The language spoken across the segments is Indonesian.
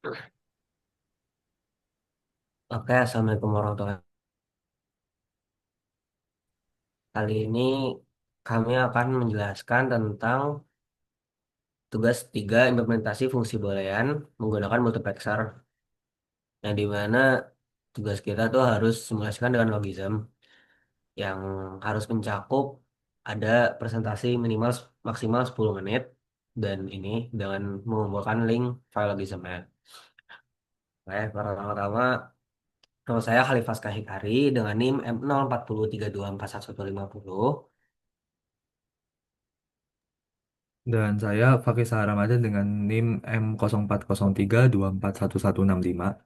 Oke, Assalamualaikum warahmatullahi wabarakatuh. Kali ini kami akan menjelaskan tentang tugas 3 implementasi fungsi boolean menggunakan multiplexer, yang dimana tugas kita tuh harus simulasikan dengan logarithm yang harus mencakup ada presentasi minimal maksimal 10 menit dan ini dengan mengumpulkan link file logarithmnya. Oke, pertama-tama nama saya Khalifas Kahikari dengan NIM M040324150. Dan saya Fakih Ramadan dengan NIM M0403241165.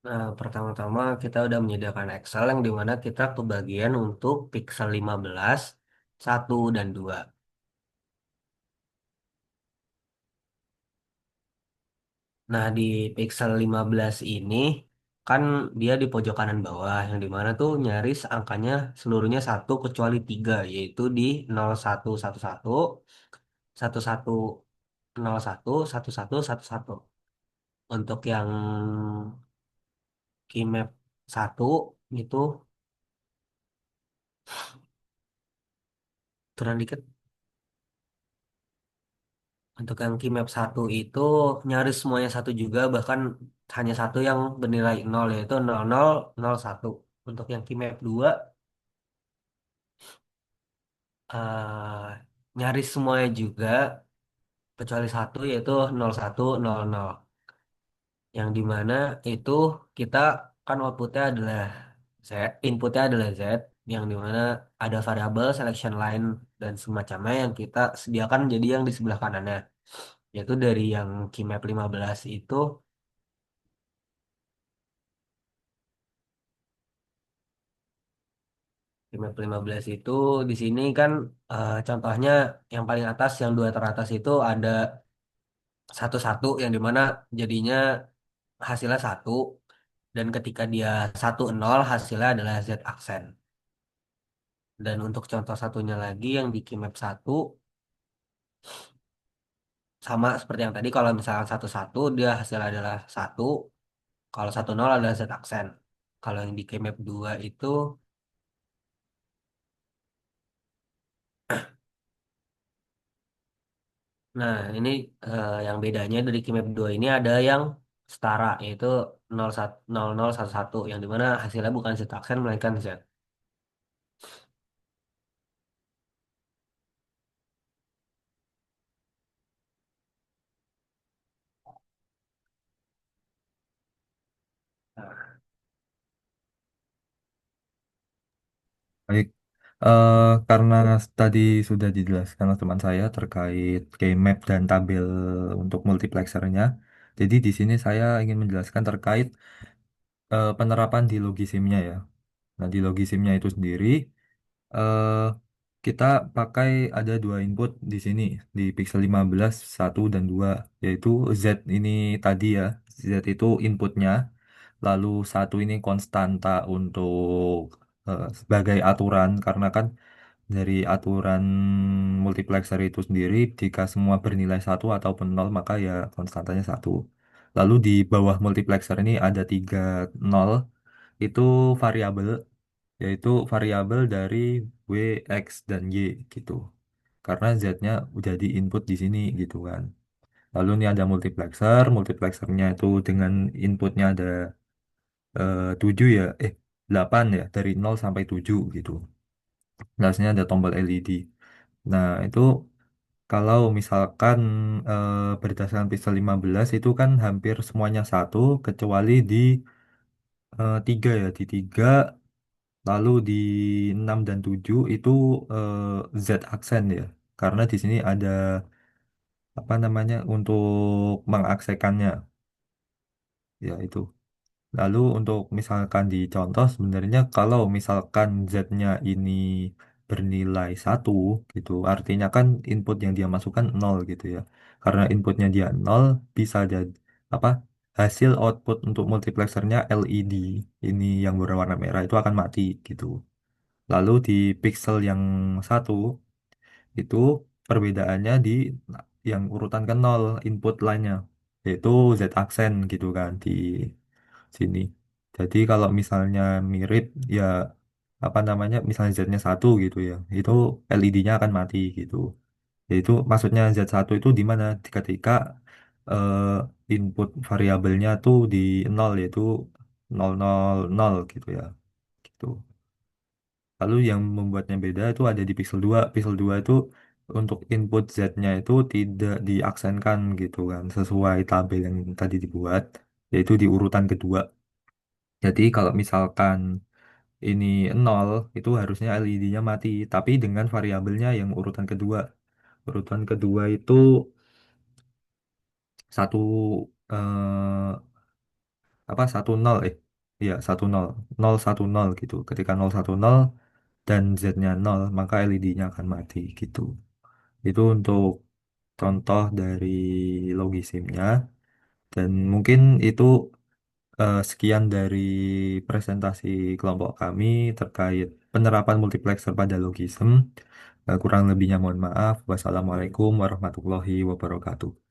Nah, pertama-tama kita udah menyediakan Excel yang dimana kita kebagian untuk pixel 15, 1, dan 2. Nah, di pixel 15 ini kan dia di pojok kanan bawah yang dimana tuh nyaris angkanya seluruhnya satu kecuali 3, yaitu di 0111, 1101, 1111. Untuk yang Keymap 1 itu turun dikit. Untuk yang Keymap 1 itu nyaris semuanya satu juga, bahkan hanya satu yang bernilai nol, yaitu 0001. Untuk yang Keymap 2 nyaris semuanya juga, kecuali satu yaitu 0100. Yang dimana itu kita kan outputnya adalah Z, inputnya adalah Z, yang dimana ada variabel selection line dan semacamnya yang kita sediakan jadi yang di sebelah kanannya. Yaitu dari yang Keymap 15 itu, di map 15 itu di sini kan contohnya yang paling atas, yang dua teratas itu ada satu satu yang dimana jadinya hasilnya satu, dan ketika dia satu nol hasilnya adalah Z aksen. Dan untuk contoh satunya lagi yang di Keymap satu sama seperti yang tadi, kalau misalkan satu satu dia hasilnya adalah satu, kalau satu nol adalah Z aksen. Kalau yang di Keymap 2 itu, nah, ini yang bedanya dari Kimia 2 ini ada yang setara, yaitu 01, 0011, yang dimana hasilnya bukan Z aksen melainkan Z. Baik, karena tadi sudah dijelaskan oleh teman saya terkait keymap dan tabel untuk multiplexernya, jadi di sini saya ingin menjelaskan terkait penerapan di logisimnya ya. Nah, di logisimnya itu sendiri, eh, kita pakai ada dua input di sini di pixel 15 1 dan 2, yaitu Z ini tadi ya. Z itu inputnya, lalu satu ini konstanta untuk sebagai aturan, karena kan dari aturan multiplexer itu sendiri jika semua bernilai satu ataupun nol maka ya konstantanya satu. Lalu di bawah multiplexer ini ada tiga nol, itu variabel, yaitu variabel dari W, X, dan Y gitu. Karena Z-nya udah di input di sini gitu kan. Lalu ini ada multiplexer, multiplexernya itu dengan inputnya ada 7 ya, 8 ya, dari 0 sampai 7 gitu. Nah, sini ada tombol LED. Nah, itu kalau misalkan berdasarkan pixel 15 itu kan hampir semuanya satu kecuali di 3 ya, di 3. Lalu di 6 dan 7 itu Z aksen ya. Karena di sini ada apa namanya untuk mengaksekannya, ya itu. Lalu untuk misalkan di contoh sebenarnya kalau misalkan Z-nya ini bernilai satu gitu, artinya kan input yang dia masukkan nol gitu ya. Karena inputnya dia nol bisa jadi. apa hasil output untuk multiplexernya LED ini yang berwarna merah itu akan mati gitu. Lalu di pixel yang satu itu perbedaannya di yang urutan ke nol input line-nya, yaitu Z aksen gitu kan di sini. Jadi kalau misalnya mirip ya apa namanya misalnya Z-nya satu gitu ya, itu LED-nya akan mati gitu. Yaitu maksudnya Z1 itu di mana ketika eh, input variabelnya tuh di nol yaitu 000 gitu ya. Gitu. Lalu yang membuatnya beda itu ada di Pixel 2. Pixel 2 itu untuk input Z-nya itu tidak diaksenkan gitu kan, sesuai tabel yang tadi dibuat, yaitu di urutan kedua. Jadi kalau misalkan ini 0, itu harusnya LED-nya mati, tapi dengan variabelnya yang urutan kedua. Urutan kedua itu satu apa satu nol iya satu nol nol satu nol gitu. Ketika nol satu nol dan Z-nya nol maka LED-nya akan mati gitu. Itu untuk contoh dari Logisimnya, dan mungkin itu sekian dari presentasi kelompok kami terkait penerapan multiplexer pada Logisem. Kurang lebihnya mohon maaf. Wassalamualaikum warahmatullahi wabarakatuh.